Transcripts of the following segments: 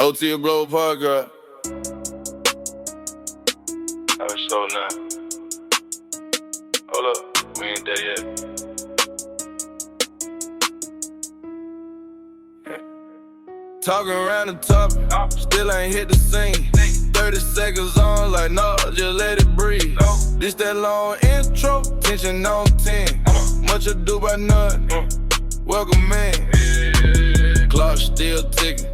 OTF blow podcast. I was so now. Hold up, we ain't there yet. Talking around the top, still ain't hit the scene. 30 seconds on, like no, just let it breathe. This that long intro, tension on 10. Much ado about nothing. Welcome in. Clock still ticking,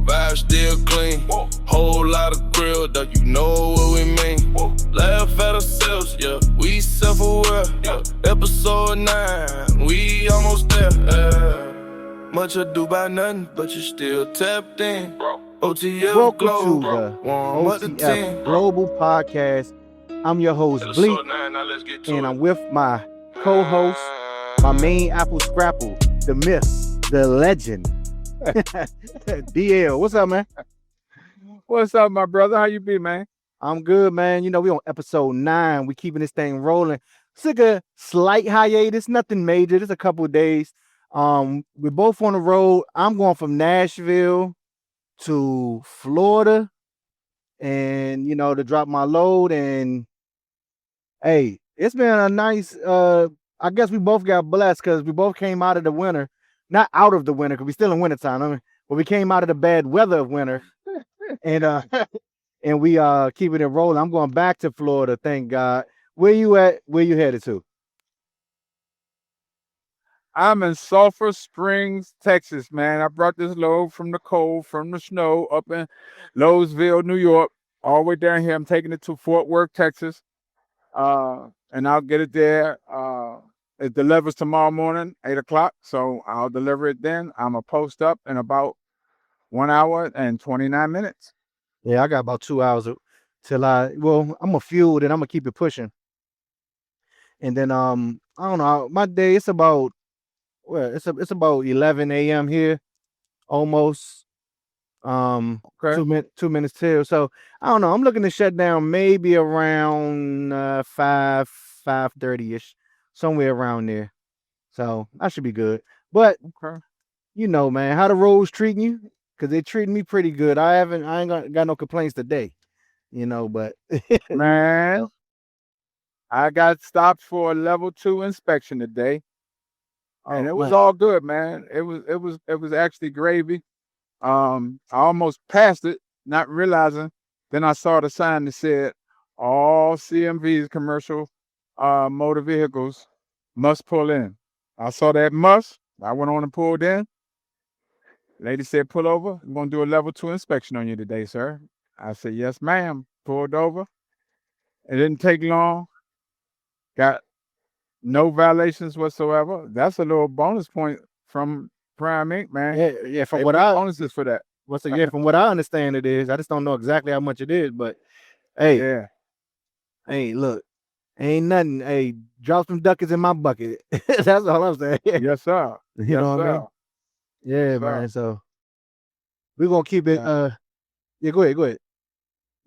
vibe still clean. Whole lot of grill, though you know what we mean. Laugh at ourselves, yeah, we self-aware. Episode 9, we almost there. Much ado about nothing, but you still tapped in. OTF Welcome Global, to the warm up the OTF 10. Global Podcast. I'm your host, Blek, Episode 9, now let's get to and it. I'm with my co-host, my main apple scrapple, the myth, the legend, DL. What's up, man? What's up, my brother? How you be, man? I'm good, man. You know, we on episode 9. We keeping this thing rolling. It's like a slight hiatus, nothing major. Just a couple of days. We're both on the road. I'm going from Nashville to Florida, and to drop my load. And hey, it's been a nice. I guess we both got blessed because we both came out of the winter, not out of the winter because we still in wintertime. But we came out of the bad weather of winter, and and we keeping it rolling. I'm going back to Florida, thank God. Where you at? Where you headed to? I'm in Sulphur Springs, Texas, man. I brought this load from the cold, from the snow, up in Lowesville, New York, all the way down here. I'm taking it to Fort Worth, Texas, and I'll get it there. It delivers tomorrow morning, 8 o'clock, so I'll deliver it then. I'm going to post up in about 1 hour and 29 minutes. Yeah, I got about 2 hours till I'm gonna fuel, then I'm gonna keep it pushing. And then I don't know, my day it's about it's about 11 a.m. here, almost. Okay. 2 minutes till. So I don't know. I'm looking to shut down maybe around 5:30 ish, somewhere around there. So I should be good. But Okay. man, how the roads treating you? Because they treating me pretty good. I ain't got no complaints today. But Man, I got stopped for a level 2 inspection today. And it was man. all good, man. It was actually gravy. I almost passed it, not realizing. Then I saw the sign that said all CMVs, commercial motor vehicles, must pull in. I saw that must. I went on and pulled in. Lady said, pull over. I'm gonna do a level 2 inspection on you today, sir. I said, yes, ma'am. Pulled over. It didn't take long. Got no violations whatsoever. That's a little bonus point from Prime Inc., man. Yeah. From They what put bonuses for that. from what I understand, it is. I just don't know exactly how much it is. But hey, Yeah. hey, look, ain't nothing. Hey, drop some ducats in my bucket. That's all I'm saying. Yes, sir. You know what I mean? Yeah, Yes, man. sir. So we're gonna keep it. Yeah. Yeah, go ahead.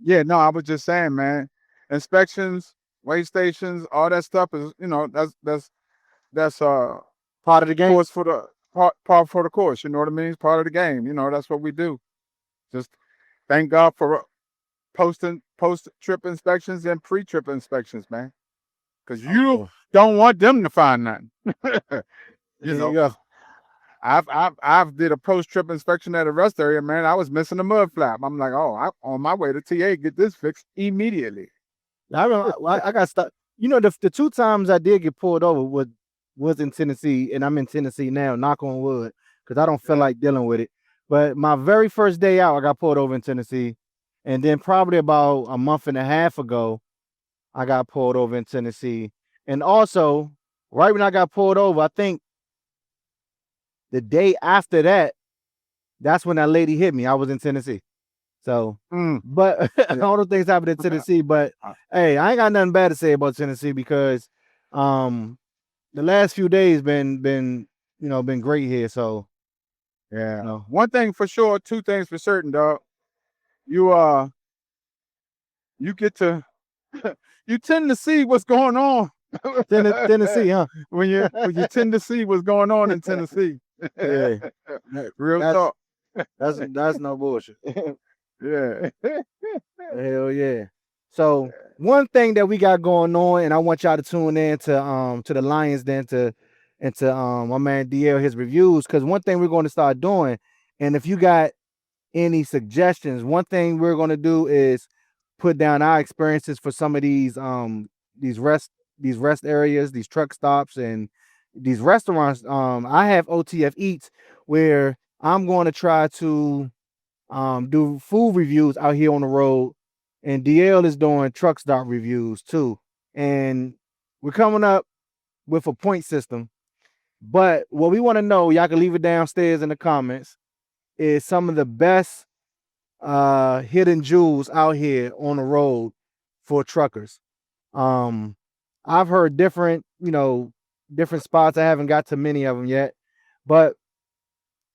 Yeah, no, I was just saying, man. Inspections, weigh stations, all that stuff is, that's Part of the game. course for the part for the course. You know what I mean? It's part of the game. That's what we do. Just thank God for post trip inspections and pre-trip inspections, man. Because you don't want them to find nothing. There you know, go. I've did a post-trip inspection at a rest area, man. I was missing a mud flap. I'm like, I'm on my way to TA, get this fixed immediately. I remember I got stuck. The 2 times I did get pulled over was in Tennessee, and I'm in Tennessee now. Knock on wood, because I don't feel like dealing with it. But my very first day out, I got pulled over in Tennessee, and then probably about a month and a half ago, I got pulled over in Tennessee. And also, right when I got pulled over, I think the day after that, that's when that lady hit me. I was in Tennessee. So, but all those things happened in Tennessee. But hey, I ain't got nothing bad to say about Tennessee because the last few days been great here. So yeah. One thing for sure, 2 things for certain, dog. You get to you tend to see what's going on. Tennessee, huh? when you tend to see what's going on in Tennessee. Yeah. Real talk. That's no bullshit. Yeah. Hell yeah. So one thing that we got going on, and I want y'all to tune in to the Lions Den and to my man DL his reviews, because one thing we're going to start doing, and if you got any suggestions, one thing we're going to do is put down our experiences for some of these rest areas, these truck stops, and these restaurants. I have OTF Eats where I'm going to try to do food reviews out here on the road, and DL is doing truck stop reviews too. And we're coming up with a point system. But what we want to know, y'all can leave it downstairs in the comments, is some of the best hidden jewels out here on the road for truckers. I've heard different spots. I haven't got to many of them yet, but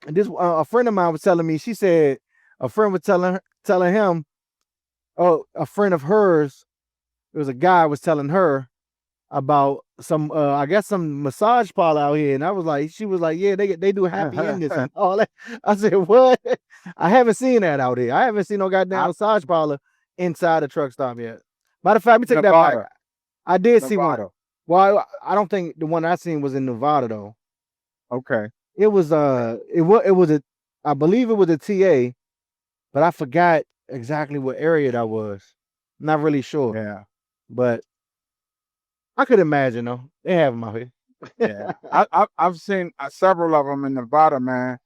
this a friend of mine was telling me. She said a friend was telling him, oh, a friend of hers, it was a guy was telling her about some I guess some massage parlor out here, and she was like, yeah, they do happy endings and all that. I said, what? I haven't seen that out here. I haven't seen no goddamn massage parlor inside a truck stop yet. Matter of fact, let me take that back. I did see one. Well, I don't think the one I seen was in Nevada though. Okay. It was I believe it was a TA, but I forgot exactly what area that was. Not really sure. Yeah. But I could imagine though. They have them out here. Yeah. I've seen several of them in Nevada, man.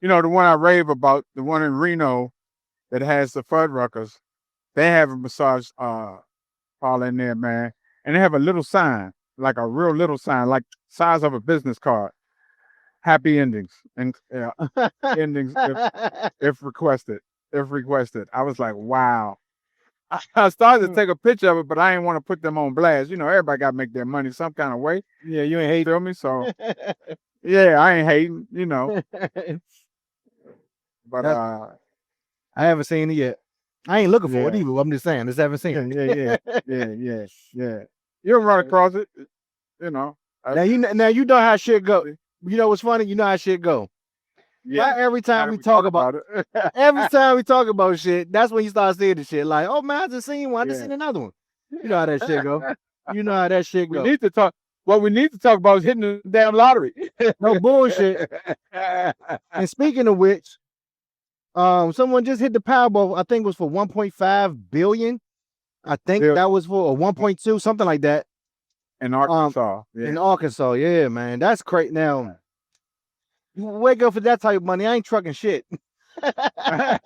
You know, the one I rave about, the one in Reno that has the Fuddruckers, they have a massage parlor in there, man. And they have a little sign, like a real little sign, like size of a business card. Happy endings and endings if requested. If requested. I was like, wow. I started to take a picture of it, but I didn't want to put them on blast. You know, everybody got to make their money some kind of way. Yeah, you ain't Feel me? So, yeah, I ain't hating, you know. But I haven't seen it yet. I ain't looking for it either. I'm just saying, just haven't seen it. Yeah. You'll run across it, you know. Now you know how shit go. You know what's funny? You know how shit go. Yeah. Every time we talk about it, every time we talk about shit, that's when you start seeing the shit. Like, oh man, I just seen one. I just seen another one. You know how that shit go. You know how that shit go. We need to talk. What we need to talk about is hitting the damn lottery. No bullshit. And speaking of which, someone just hit the Powerball. I think it was for 1.5 billion. I think that was for 1.2, something like that. In Arkansas. In Arkansas, yeah, man. That's crazy. Now, you wake up for that type of money. I ain't trucking shit. Oh,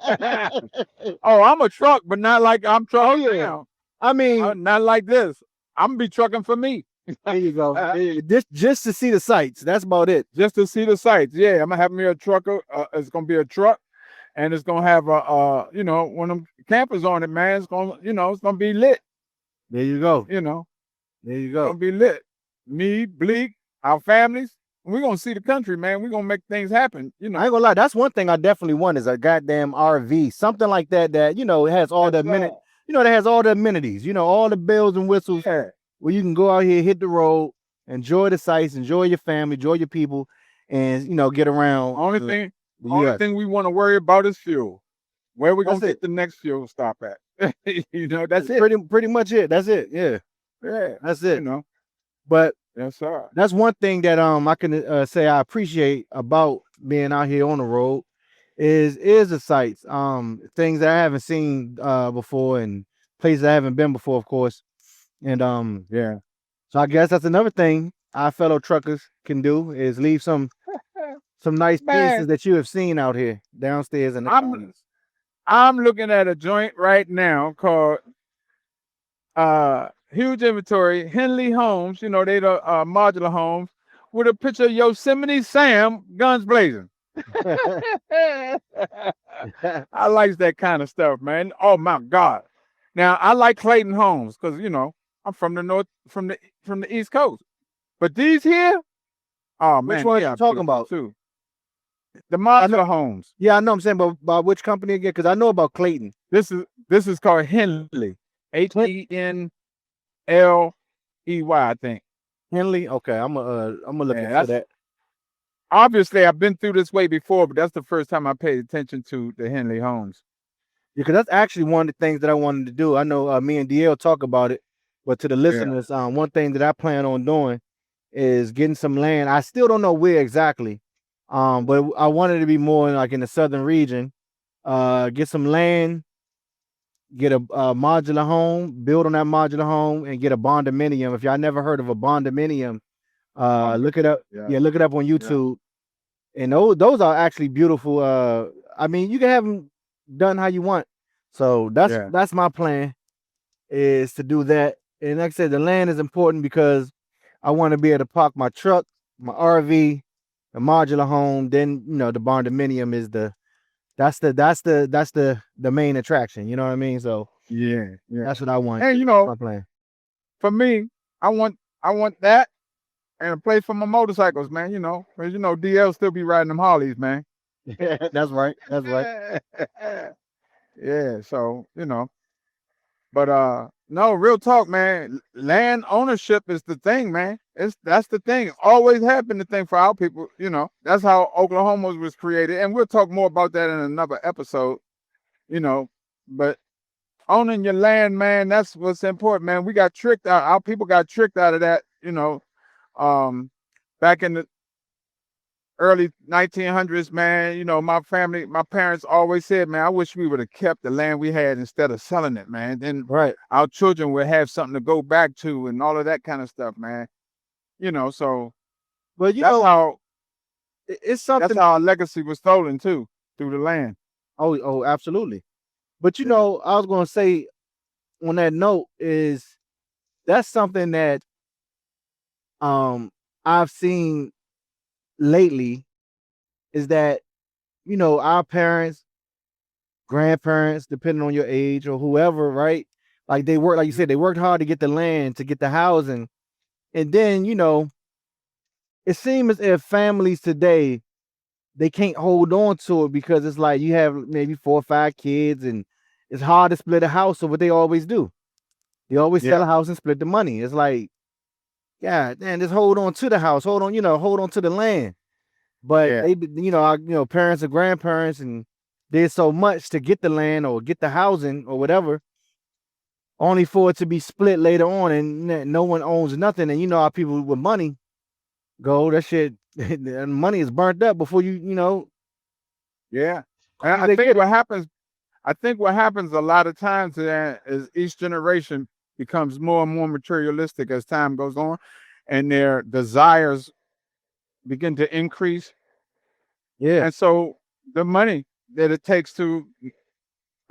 I'm a truck, but not like I'm trucking now. I mean, not like this. I'm gonna be trucking for me. There you go. Just to see the sights. That's about it. Just to see the sights. Yeah, I'm gonna have me a trucker. It's gonna be a truck, and it's gonna have a one of them campers on it, man. It's gonna it's gonna be lit. There you go. You know. There you go. It's gonna be lit. Me, Bleak, our families. We're gonna see the country, man. We're gonna make things happen. You know. I ain't gonna lie. That's one thing I definitely want is a goddamn RV, something like that. That it has all the amenities. That has all the amenities. All the bells and whistles. Yeah. Where you can go out here, hit the road, enjoy the sights, enjoy your family, enjoy your people, and get around. Only thing we want to worry about is fuel. Where we gonna get the next fuel stop at? That's it. Pretty much it. That's it. Yeah. Yeah. That's it. But yes, sir. That's one thing that I can say I appreciate about being out here on the road is the sights. Things that I haven't seen before and places I haven't been before, of course. And yeah. So I guess that's another thing our fellow truckers can do is leave some nice pieces that you have seen out here downstairs in the comments. I'm looking at a joint right now called Huge Inventory, Henley Homes, they the modular homes, with a picture of Yosemite Sam, guns blazing. I like that kind of stuff, man. Oh my God. Now I like Clayton Homes because I'm from the north, from the East Coast. But these here, oh man, which one are you talking about? Too. The modular homes. Yeah, I know. I'm saying, but by which company again? Because I know about Clayton. This is called Henley, Henley, I think. Henley. Okay, I'm gonna look into that. obviously I've been through this way before, but that's the first time I paid attention to the Henley homes. Because that's actually one of the things that I wanted to do. I know me and DL talk about it, but to the listeners, one thing that I plan on doing is getting some land. I still don't know where exactly, but I wanted to be more like in the southern region. Get some land, get a modular home, build on that modular home, and get a bondominium. If y'all never heard of a bondominium, look it up. Yeah, look it up on YouTube. And those are actually beautiful. I mean, you can have them done how you want. So that's my plan, is to do that. And like I said, the land is important because I want to be able to park my truck, my RV, the modular home. Then the barndominium is that's the main attraction. You know what I mean? So yeah. that's what I want. And my plan. for me, I want that and a place for my motorcycles, man. Because DL still be riding them Harleys, man. That's right. That's right. Yeah. So but no, real talk, man. Land ownership is the thing, man. That's the thing. Always have been the thing for our people. That's how Oklahoma was created, and we'll talk more about that in another episode. But owning your land, man, that's what's important, man. We got tricked out. Our people got tricked out of that. Back in the early 1900s, man, my parents always said, man, I wish we would have kept the land we had instead of selling it, man. Then our children would have something to go back to and all of that kind of stuff, man. So but that's how it's something. That's how our legacy was stolen too, through the land. Oh, absolutely. But I was gonna say on that note is that's something that I've seen lately, is that our parents, grandparents, depending on your age or whoever, right? Like they work, like you said, they worked hard to get the land, to get the housing, and then it seems as if families today, they can't hold on to it because it's like you have maybe 4 or 5 kids, and it's hard to split a house. So what they always do, they always sell a house and split the money. It's like, yeah, man, just hold on to the house, hold on to the land. But they, our parents and grandparents, and did so much to get the land or get the housing or whatever, only for it to be split later on, and no one owns nothing. And how people with money go, that shit, money is burnt up before Yeah. And I think what happens a lot of times is each generation becomes more and more materialistic as time goes on, and their desires begin to increase. Yeah. And so the money that it takes to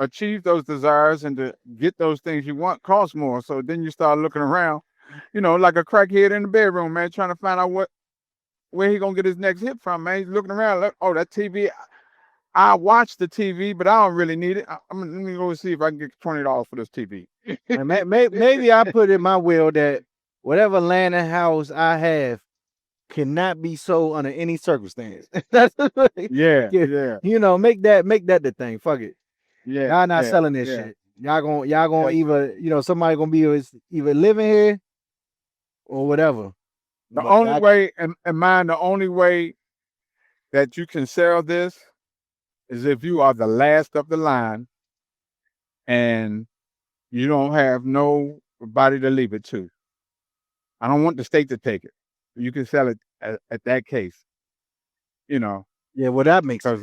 achieve those desires and to get those things you want costs more. So then you start looking around, like a crackhead in the bedroom, man, trying to find out where he gonna get his next hit from, man. He's looking around, like, oh, that TV. I watch the TV, but I don't really need it. Let me go see if I can get $20 for this TV. Maybe I put in my will that whatever land and house I have cannot be sold under any circumstance. That's Yeah. make that the thing. Fuck it. Yeah. Y'all not selling this shit. Y'all gonna either somebody gonna be either living here or whatever. The only way, in mind, the only way that you can sell this is if you are the last of the line and you don't have nobody to leave it to. I don't want the state to take it. You can sell it at that case. Yeah, well, that makes sense.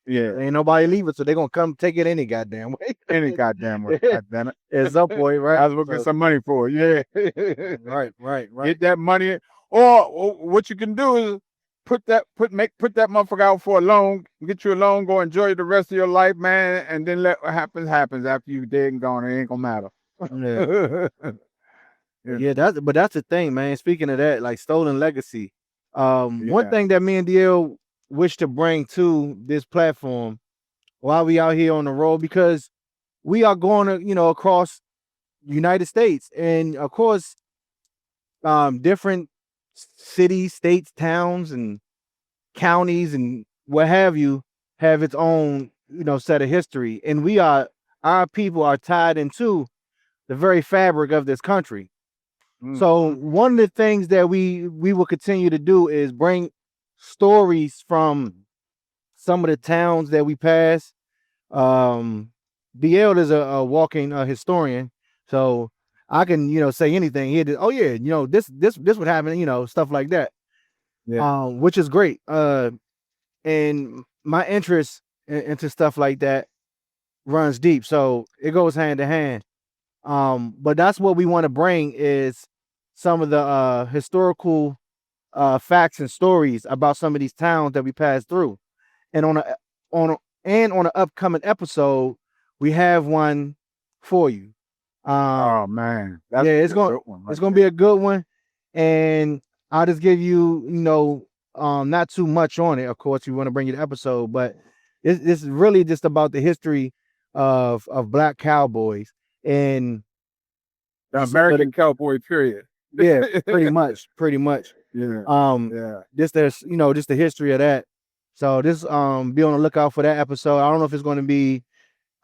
Ain't nobody leave it, so they're gonna come take it any goddamn way. Any goddamn way. Goddamn it. At some point, right? I was looking some money for it. Yeah. Right. Get that money. Or what you can do is put that motherfucker out for a loan, get you a loan, go enjoy the rest of your life, man, and then let what happens after you dead and gone. It ain't gonna matter. Yeah, that's the thing, man. Speaking of that, like stolen legacy. One thing that me and DL wish to bring to this platform while we out here on the road, because we are going to, across United States, and of course, different cities, states, towns, and counties, and what have you, have its own, set of history, and our people are tied into the very fabric of this country. So one of the things that we will continue to do is bring stories from some of the towns that we passed. DL is a walking historian, so I can say anything. He oh yeah, this would happen, stuff like that. Yeah. Which is great. And my interest into stuff like that runs deep, so it goes hand in hand. But that's what we want to bring is some of the historical facts and stories about some of these towns that we passed through. And on an upcoming episode, we have one for you. Oh man, that's yeah, it's a going good one right it's going to be a good one, and I'll just give you not too much on it. Of course, we want to bring you the episode, but it's really just about the history of black cowboys and the American cowboy period. yeah, pretty much. Yeah. Yeah. Just the history of that. So this be on the lookout for that episode. I don't know if it's going to be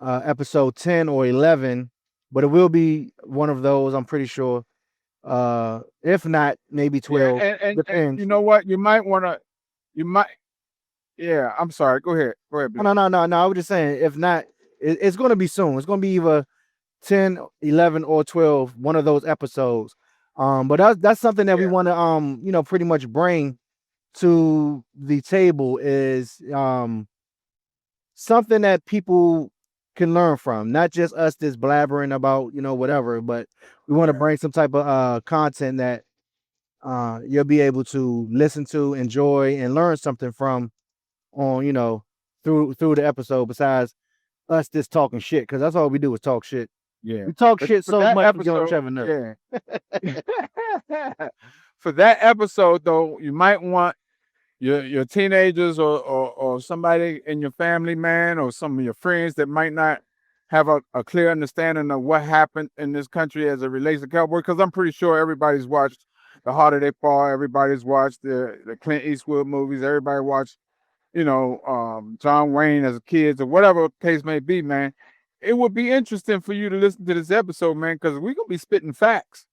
episode 10 or 11, but it will be one of those, I'm pretty sure. If not, maybe 12. Yeah, and Depends. you know what? You might. Yeah, I'm sorry. Go ahead. No. I was just saying, if not, it's going to be soon. It's going to be either 10, 11, or 12, one of those episodes. But that's something that we want to pretty much bring to the table is something that people can learn from, not just us just blabbering about whatever, but we want to bring some type of content that you'll be able to listen to, enjoy, and learn something from on through the episode, besides us just talking shit, because that's all we do is talk shit. Yeah, we talk But shit for so that much we get on episode, each other's nerves. Yeah. For that episode, though, you might want your teenagers or somebody in your family, man, or some of your friends that might not have a clear understanding of what happened in this country as it relates to cowboy. Because I'm pretty sure everybody's watched The Harder They Fall. Everybody's watched the Clint Eastwood movies. Everybody watched, John Wayne as kids or whatever case may be, man. It would be interesting for you to listen to this episode, man, because we're gonna be spitting facts.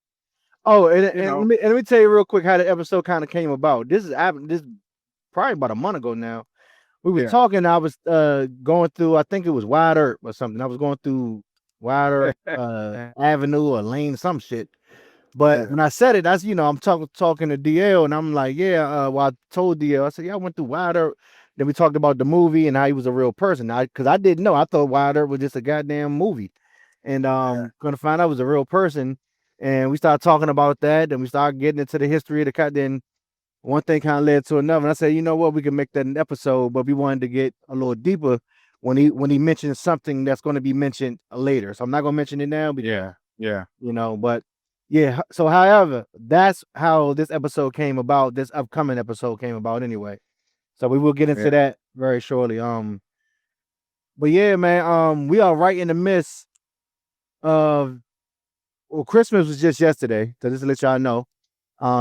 Oh, and let me tell you real quick how the episode kind of came about. This is probably about a month ago now. We were talking. I was going through, I think it was Wide Earp or something. I was going through Wide Earp Avenue or Lane, some shit. But when I said it, that's I'm talking to DL, and I'm like, well, I told DL, I said, I went through Wide Earp. Then we talked about the movie and how he was a real person. Because I didn't know. I thought Wide Earp was just a goddamn movie. And gonna find out it was a real person. And we started talking about that. Then we started getting into the history of the cut. Then one thing kind of led to another. And I said, you know what, we can make that an episode, but we wanted to get a little deeper when he mentioned something that's going to be mentioned later. So I'm not gonna mention it now. But but yeah. So however, that's how this episode came about. This upcoming episode came about anyway. So we will get into that very shortly. But yeah, man, we are right in the midst of, well, Christmas was just yesterday, so just to let y'all know.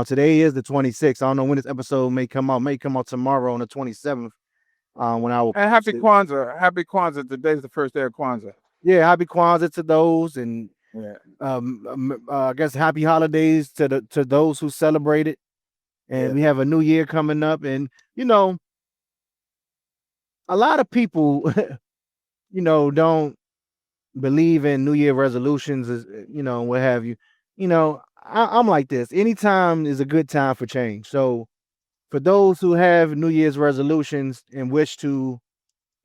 Today is the 26th. I don't know when this episode may come out. May come out tomorrow on the 27th. When I will. And happy Kwanzaa. Happy Kwanzaa. Today's the first day of Kwanzaa. Yeah, happy Kwanzaa to those, and I guess happy holidays to those who celebrate it. And we have a new year coming up, and a lot of people, don't believe in New Year resolutions, what have you. I'm like this. Anytime is a good time for change. So for those who have New Year's resolutions and wish to,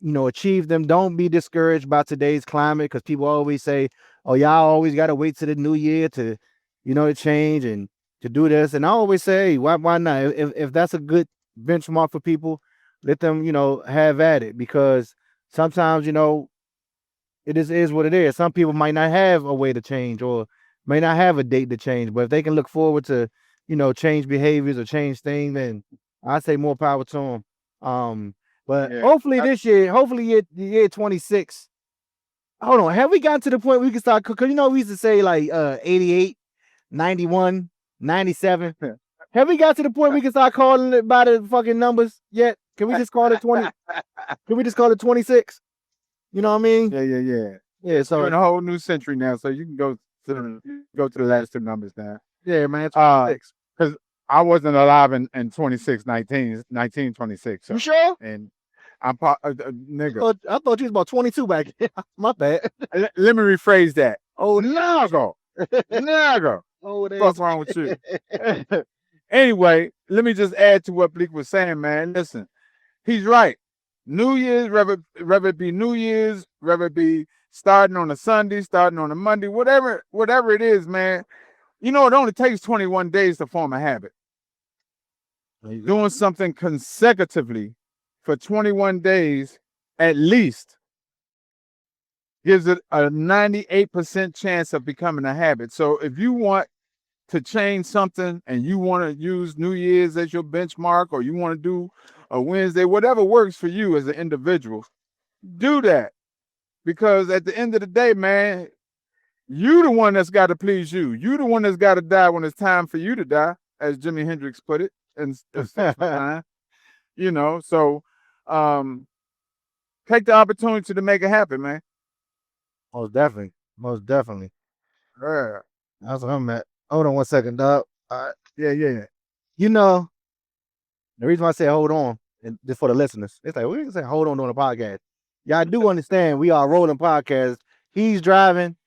achieve them, don't be discouraged by today's climate, because people always say, oh, y'all always got to wait to the new year to, to change and to do this. And I always say, hey, why not? If that's a good benchmark for people, let them, have at it, because sometimes, it is what it is. Some people might not have a way to change or may not have a date to change, but if they can look forward to, change behaviors or change things, then I say more power to them. But hopefully this year, year 26. Hold on, have we gotten to the point we can start? Because we used to say like 88, 91, 97. Have we got to the point we can start calling it by the fucking numbers yet? Can we just call it 20? Can we just call it 26? You know what I mean? Yeah. So we're in a whole new century now, so you can go to the last two numbers now. Yeah, man. 26. Because I wasn't alive in 1926. So, You sure? and I'm nigga. I thought you was about 22 back then. My bad. Let me rephrase that. Oh, Nigga. Nigga. oh, What's wrong with you? Anyway, let me just add to what Bleak was saying, man. Listen, he's right. New Year's, whether it be New Year's, whether it be starting on a Sunday, starting on a Monday, whatever it is, man. You know, it only takes 21 days to form a habit. Doing something consecutively for 21 days at least gives it a 98% chance of becoming a habit. So if you want to change something and you want to use New Year's as your benchmark, or you want to do a Wednesday, whatever works for you as an individual, do that. Because at the end of the day, man, you the one that's got to please you. You the one that's got to die when it's time for you to die, as Jimi Hendrix put it. And you know, so take the opportunity to make it happen, man. most definitely. Most definitely. Yeah. That's what I'm at. Hold on one second, dog. Yeah. You know, the reason why I say hold on, and just for the listeners, it's like we can say hold on during the podcast. Y'all do understand we are a rolling podcast. He's driving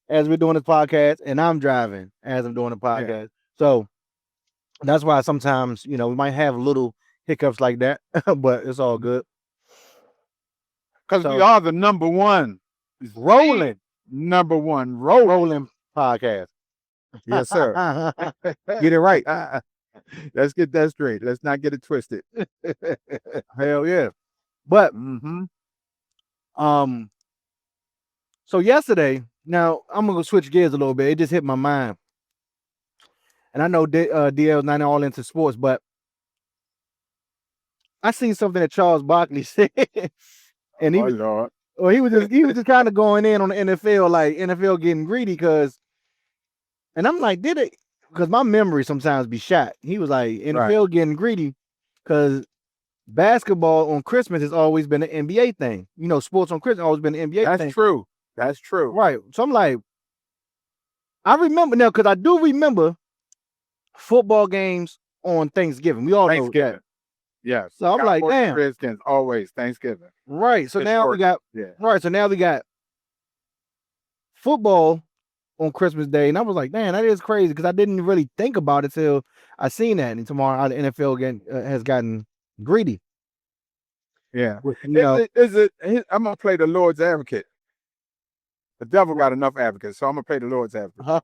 as we're doing this podcast, and I'm driving as I'm doing the podcast. Yeah. So that's why sometimes, you know, we might have little hiccups like that, but it's all good. Because So- we are the number one rolling podcast. Yes, sir. Get it right. Let's get that straight. Let's not get it twisted. Hell yeah. But so yesterday, now I'm gonna switch gears a little bit. It just hit my mind. And I know DL's not all into sports, but I seen something that Charles Barkley said. And he was, Lord. well, he was just kind of going in on the NFL, like NFL getting greedy, and I'm like, did it? Because my memory sometimes be shot. He was like, NFL getting greedy because basketball on Christmas has always been an NBA thing. You know, sports on Christmas always been an NBA thing. That's true. That's true. Right. So I'm like, I remember now, because I do remember football games on Thanksgiving. We all know Thanksgiving. that. Yes. So I'm like, Cowboys, damn. Redskins, always Thanksgiving. Right. So It's now short. we got So now we got football on Christmas Day, and I was like, man, that is crazy, because I didn't really think about it till I seen that. And tomorrow the NFL has gotten greedy. Yeah. You know, I'm gonna play the Lord's advocate. The devil got enough advocates, so I'm gonna play the Lord's advocate.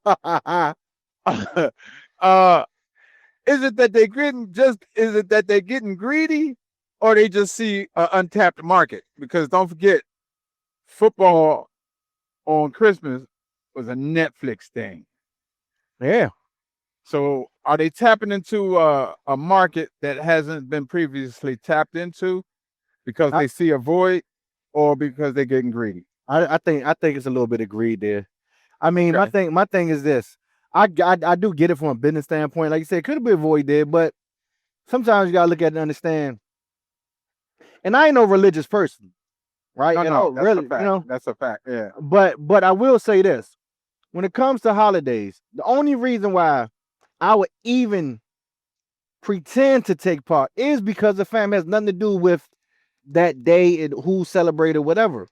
Is it that they're getting greedy, or they just see an untapped market? Because don't forget, football on Christmas was a Netflix thing. yeah. So are they tapping into a market that hasn't been previously tapped into because they see a void, or because they're getting greedy? I think it's a little bit of greed there. I mean, my thing is this. I do get it from a business standpoint. Like you said, could be a void there, but sometimes you gotta look at it and understand. And I ain't no religious person, right? No, that's really, a fact. you know. That's a fact. Yeah. But I will say this: when it comes to holidays, the only reason why I would even pretend to take part is because the family has nothing to do with that day and who celebrated whatever.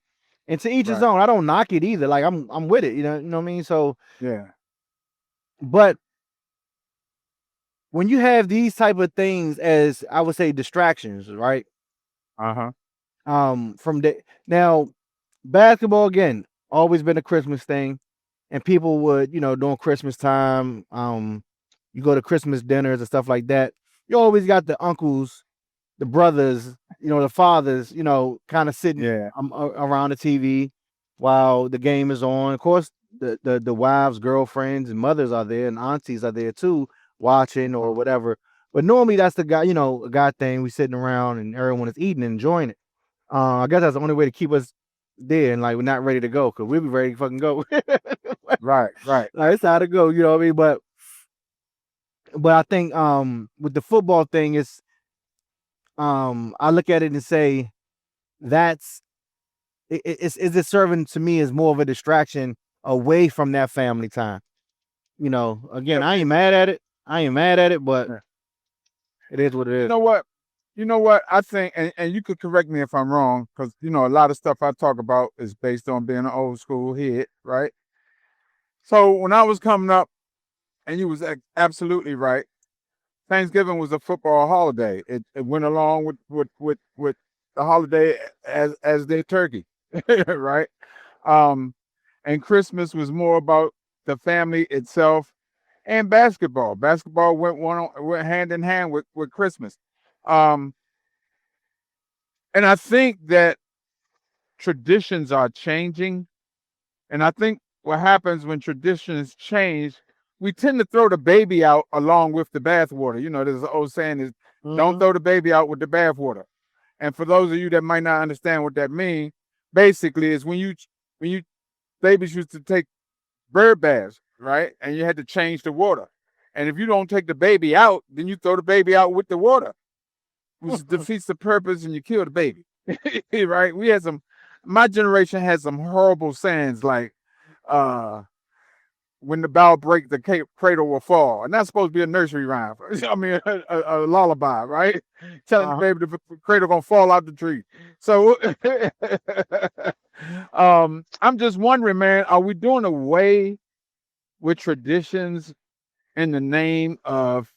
And to each his own. I don't knock it either. Like I'm with it. You know what I mean? So yeah. But when you have these type of things, as I would say, distractions, right? Now basketball, again, always been a Christmas thing, and people would, during Christmas time, you go to Christmas dinners and stuff like that. You always got the uncles, the brothers, the fathers, kind of sitting around the TV while the game is on. Of course, the wives, girlfriends, and mothers are there, and aunties are there too, watching or whatever. But normally that's the guy, a guy thing. We sitting around and everyone is eating and enjoying it. I guess that's the only way to keep us there, and like we're not ready to go, because we'll be ready to fucking go. Right. Like, it's how to go, you know what I mean? But I think with the football thing, it's I look at it and say is it serving to me as more of a distraction away from that family time. Again, I ain't mad at it. I ain't mad at it, but Yeah. it is what it You is. know what? You know what? I think, and you could correct me if I'm wrong, because a lot of stuff I talk about is based on being an old school head, right? So when I was coming up, and you was absolutely right, Thanksgiving was a football holiday. It went along with the holiday as their turkey, right? Um, and Christmas was more about the family itself and basketball. Basketball went hand in hand with Christmas. Um, and I think that traditions are changing. And I think what happens when traditions change, we tend to throw the baby out along with the bathwater. There's an old saying is don't Mhm. throw the baby out with the bathwater. And for those of you that might not understand what that means, basically is when you babies used to take bird baths, right? And you had to change the water. And if you don't take the baby out, then you throw the baby out with the water, which defeats the purpose and you kill the baby. Right? My generation had some horrible sayings like, when the bow break, the cradle will fall. And that's supposed to be a nursery rhyme. I mean, a lullaby, right? Telling the baby the cradle gonna fall out the tree. So I'm just wondering, man, are we doing away with traditions in the name of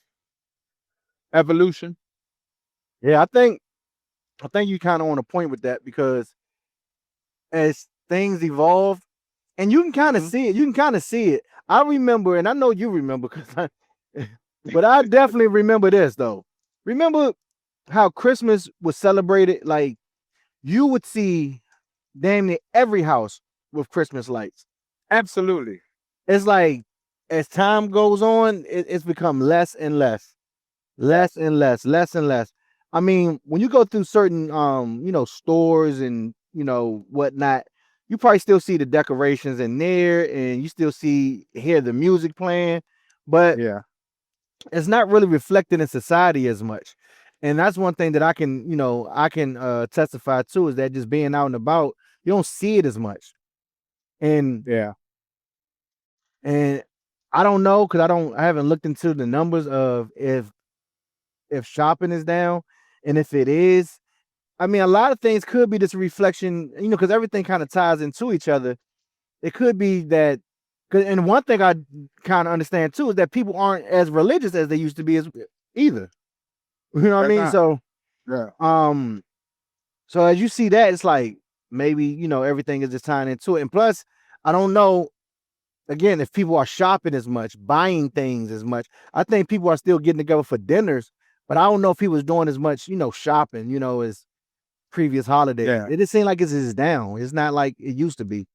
evolution? Yeah, I think you kind of on a point with that because as things evolve, and you can kind of Mhm. see it. You can kind of see it. I remember, and I know you remember, but I definitely remember this though. Remember how Christmas was celebrated? Like you would see damn near every house with Christmas lights. Absolutely. It's like as time goes on, it's become less and less, less Yes. and less, less and less. I mean, when you go through certain stores and whatnot, you probably still see the decorations in there and you still hear the music playing, but Yeah. it's not really reflected in society as much. And that's one thing that I can testify to is that just being out and about, you don't see it as much. And Yeah. and I don't know because I haven't looked into the numbers of if shopping is down, and if it is, I mean, a lot of things could be this reflection, because everything kind of ties into each other. It could be that, and one thing I kind of understand too is that people aren't as religious as they used to be as either. You know what I They're mean? not. So, Yeah. um, so as you see that, it's like maybe everything is just tying into it, and plus, I don't know. Again, if people are shopping as much, buying things as much, I think people are still getting together for dinners, but I don't know if he was doing as much, shopping, as previous holidays. Yeah. It just seems like it's just down. It's not like it used to be.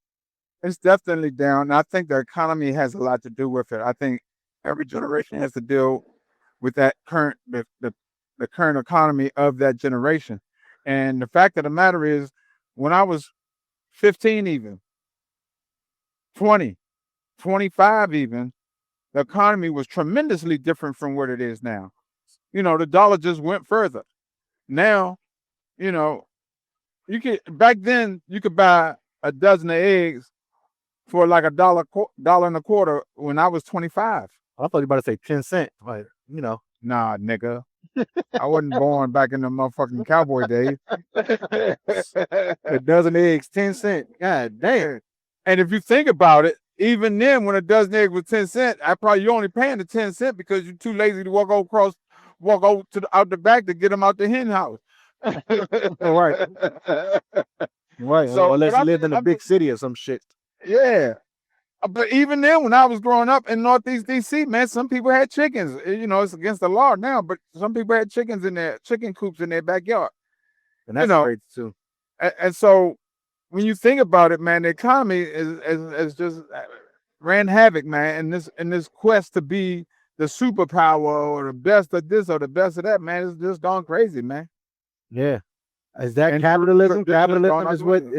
It's definitely down. And I think the economy has a lot to do with it. I think every generation has to deal with that the current economy of that generation. And the fact of the matter is, when I was 15, even 20, 25, even, the economy was tremendously different from what it is now. The dollar just went further. Now, you know, back then you could buy a dozen of eggs for like dollar and a quarter when I was 25. I thought you were about to say 10 cents. Like, Nah, nigga. I wasn't born back in the motherfucking cowboy days. a dozen eggs, 10 cents. God damn. And if you think about it, even then, when a dozen eggs was 10 cents, you're only paying the 10 cents because you're too lazy to walk over out the back to get them out the hen house. Right. Right. So, Unless you lived in a big city or some shit. yeah. But even then, when I was growing up in Northeast DC, man, some people had chickens. It's against the law now, but some people had chicken coops in their backyard. And You that's know, crazy too. and so when you think about it, man, the economy is just ran havoc, man. In this quest to be the superpower or the best of this or the best of that, man, it's just gone crazy, man. Yeah. Is that And capitalism? traditions gone Capitalism out is the what window.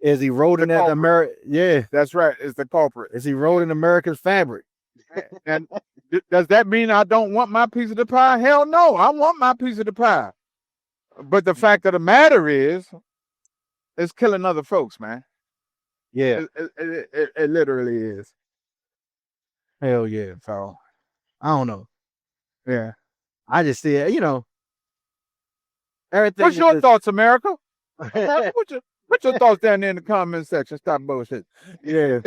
is eroding The that culprit. America. Yeah. That's right. It's the culprit. It's eroding America's fabric. And does that mean I don't want my piece of the pie? Hell no, I want my piece of the pie. But the fact of the matter is, it's killing other folks, man. Yeah. It literally is. Hell yeah. So I don't know. yeah. I just see it, everything What's is your just- thoughts, America? Put your thoughts down there in the comment section. Stop bullshit. yeah.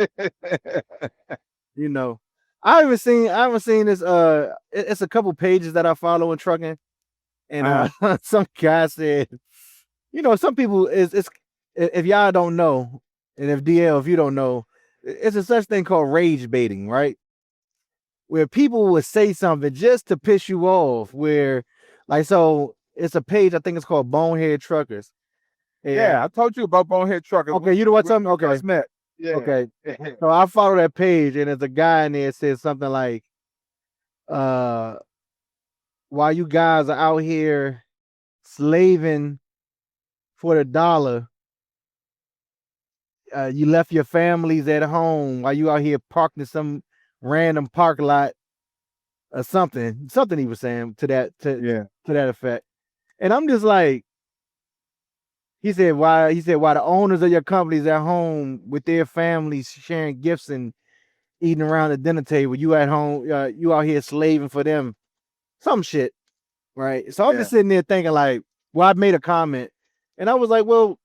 I haven't seen this it's a couple pages that I follow in trucking, and some guy said, some people it's if y'all don't know, and if DL, if you don't know, it's a such thing called rage baiting, right? Where people would say something just to piss you off, where so it's a page, I think it's called Bonehead Truckers. Yeah, I told you about Bonehead Truckers. Okay, you know what something? We Okay. first met. Yeah. Okay. So I follow that page, and there's a guy in there that says something like, while you guys are out here slaving for the dollar, you left your families at home while you out here parked in some random park lot or something. Something he was saying to that effect. And I'm just like, he said why the owners of your companies at home with their families sharing gifts and eating around the dinner table, you at home, you out here slaving for them. Some shit. Right. So I'm just sitting there thinking like, well, I made a comment and I was like, well,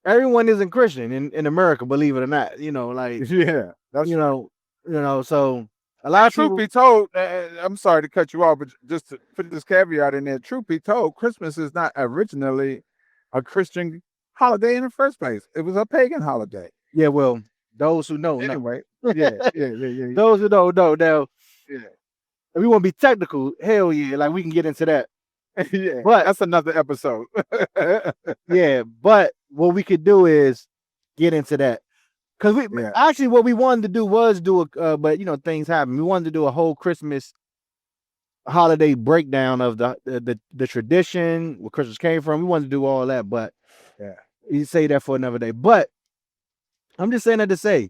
everyone isn't Christian in America, believe it or not, Yeah. That's so a lot of truth people be told, I'm sorry to cut you off, but just to put this caveat in there, truth be told, Christmas is not originally a Christian holiday in the first place. It was a pagan holiday. yeah, well, those who know, Anyway, yeah. those who don't know now, Yeah. if we want to be technical, hell yeah, like we can get into that. Yeah, But that's another episode. yeah, but what we could do is get into that. Because actually what we wanted to do was do but things happen. We wanted to do a whole Christmas holiday breakdown of the tradition, where Christmas came from. We wanted to do all that, but you say that for another day. But I'm just saying that to say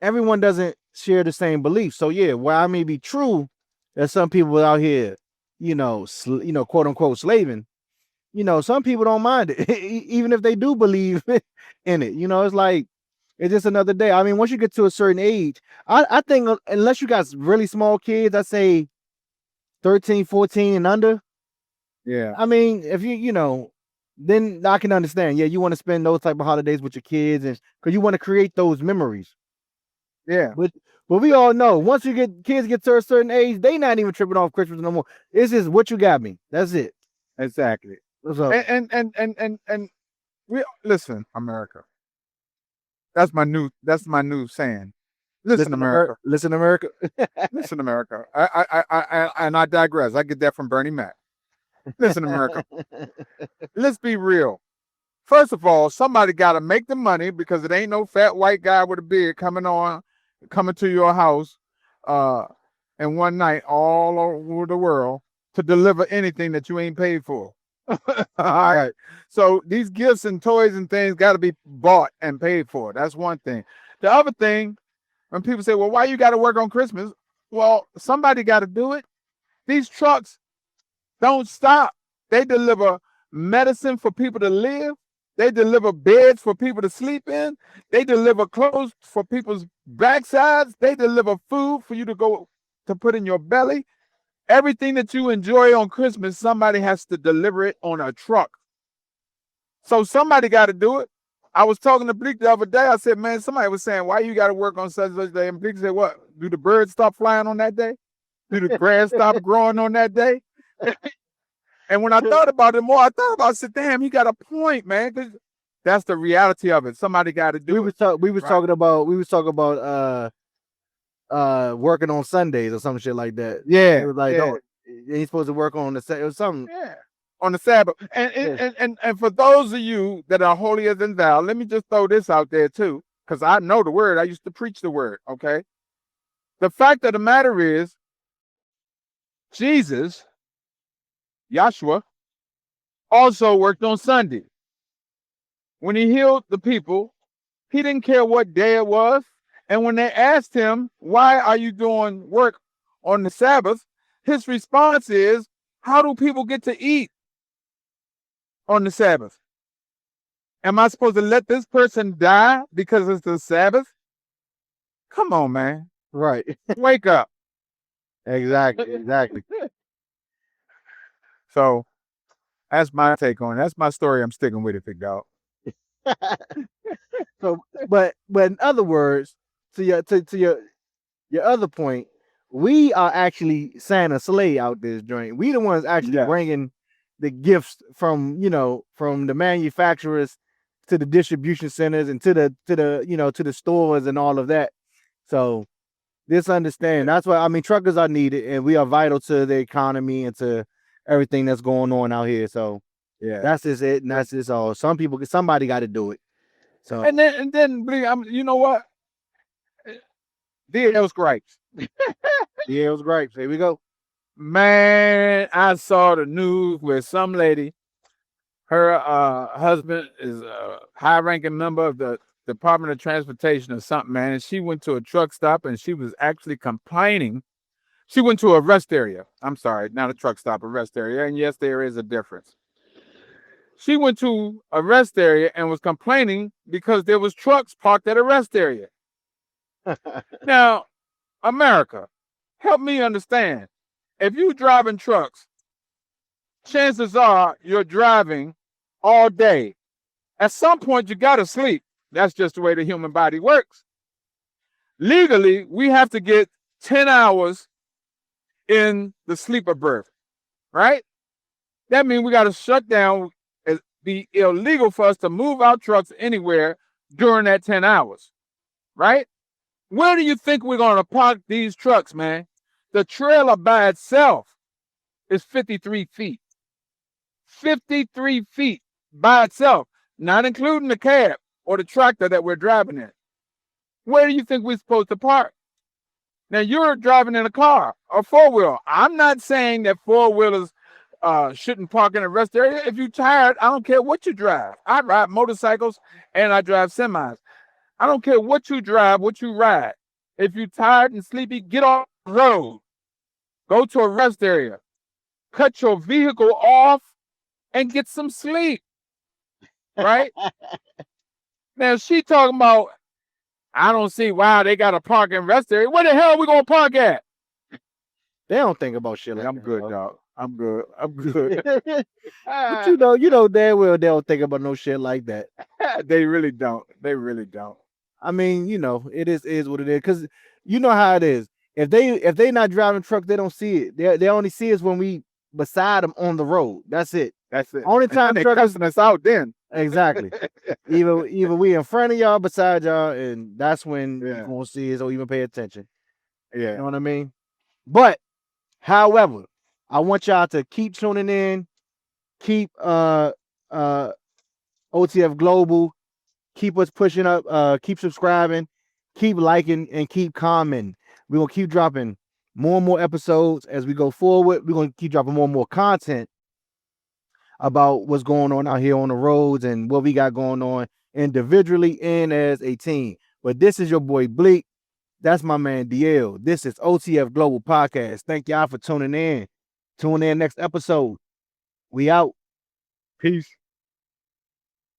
everyone doesn't share the same beliefs. So yeah, while I may be true that some people out here, quote unquote slaving, some people don't mind it, even if they do believe in it. It's like it's just another day. I mean, once you get to a certain age, I think unless you got really small kids, I say 13, 14 and under. Yeah. I mean, if then I can understand. Yeah, you want to spend those type of holidays with your kids, and because you want to create those memories. Yeah. But we all know once kids get to a certain age, they not even tripping off Christmas no more. It's just what you got me. That's it. Exactly. So, And we listen, America. That's my new saying. Listen, America. Listen, America. Listen, America. I digress. I get that from Bernie Mac. Listen, America. Let's be real. First of all, somebody got to make the money because it ain't no fat white guy with a beard coming to your house in one night all over the world to deliver anything that you ain't paid for. All right. So these gifts and toys and things got to be bought and paid for. That's one thing. The other thing, when people say, well, why you got to work on Christmas? Well, somebody got to do it. These trucks don't stop. They deliver medicine for people to live. They deliver beds for people to sleep in. They deliver clothes for people's backsides. They deliver food for you to put in your belly. Everything that you enjoy on Christmas, somebody has to deliver it on a truck. So somebody got to do it. I was talking to Blek the other day. I said, man, somebody was saying, why you got to work on such day? And Blek said, what? Do the birds stop flying on that day? Do the grass stop growing on that day? And when I thought about it more, I said, damn, he got a point, man. That's the reality of it. Somebody got to do it. We was talking about working on Sundays or some shit like that. Yeah. It was like, oh, you ain't supposed to work on the or something. Yeah. On the Sabbath. And for those of you that are holier than thou, let me just throw this out there too, because I know the word. I used to preach the word, okay? The fact of the matter is, Jesus, Yahshua, also worked on Sunday. When he healed the people, he didn't care what day it was. And when they asked him, why are you doing work on the Sabbath? His response is, how do people get to eat on the Sabbath? Am I supposed to let this person die because it's the Sabbath? Come on, man. Right. Wake up. Exactly. So that's my take on it. That's my story. I'm sticking with it, big dog. So, but in other words, to your other point, we are actually Santa sleigh out this joint. We the ones actually Yeah. bringing the gifts from from the manufacturers to the distribution centers and to the stores and all of that. So this understand that's why I mean truckers are needed and we are vital to the economy and to everything that's going on out here. So Yeah. that's just it, and that's just all. Somebody got to do it. So And then you know what? DL's gripes. yeah, it was great. Here we go. Man, I saw the news where some lady, her husband is a high-ranking member of the Department of Transportation or something, man, and she went to a truck stop and she was actually complaining. She went to a rest area. I'm sorry, not a truck stop, a rest area. And yes, there is a difference. She went to a rest area and was complaining because there was trucks parked at a rest area. Now, America, help me understand. If you're driving trucks, chances are you're driving all day. At some point, you got to sleep. That's just the way the human body works. Legally, we have to get 10 hours in the sleeper berth, right? That means we got to shut down. It'd be illegal for us to move our trucks anywhere during that 10 hours, right? Where do you think we're going to park these trucks, man? The trailer by itself is 53 feet. 53 feet by itself, not including the cab or the tractor that we're driving in. Where do you think we're supposed to park? Now, you're driving in a car, a four-wheel. I'm not saying that four-wheelers shouldn't park in a rest area. If you're tired, I don't care what you drive. I ride motorcycles and I drive semis. I don't care what you drive, what you ride. If you're tired and sleepy, get off the road. Go to a rest area. Cut your vehicle off and get some sleep, right? Now, she talking about, I don't see why they got a parking rest area. Where the hell are we going to park at? They don't think about shit like I'm that, good, dog. I'm good. I'm good. But you know damn well they don't think about no shit like that. They really don't. They really don't. I mean, it is what it is. Cause you know how it is. If they not driving truck, they don't see it. They only see us when we beside them on the road. That's it. That's it. Only time they truckers cussing us out then. exactly. Either we in front of y'all, beside y'all, and that's when Yeah. you won't see us or even pay attention. You Yeah. know what I mean? But however, I want y'all to keep tuning in, keep OTF Global, keep us pushing up, keep subscribing, keep liking, and keep commenting. We're gonna keep dropping more and more episodes as we go forward. We're gonna keep dropping more and more content about what's going on out here on the roads and what we got going on individually and as a team. But this is your boy Blek. That's my man DL. This is OTF Global Podcast. Thank y'all for tuning in. Tune in next episode. We out. Peace.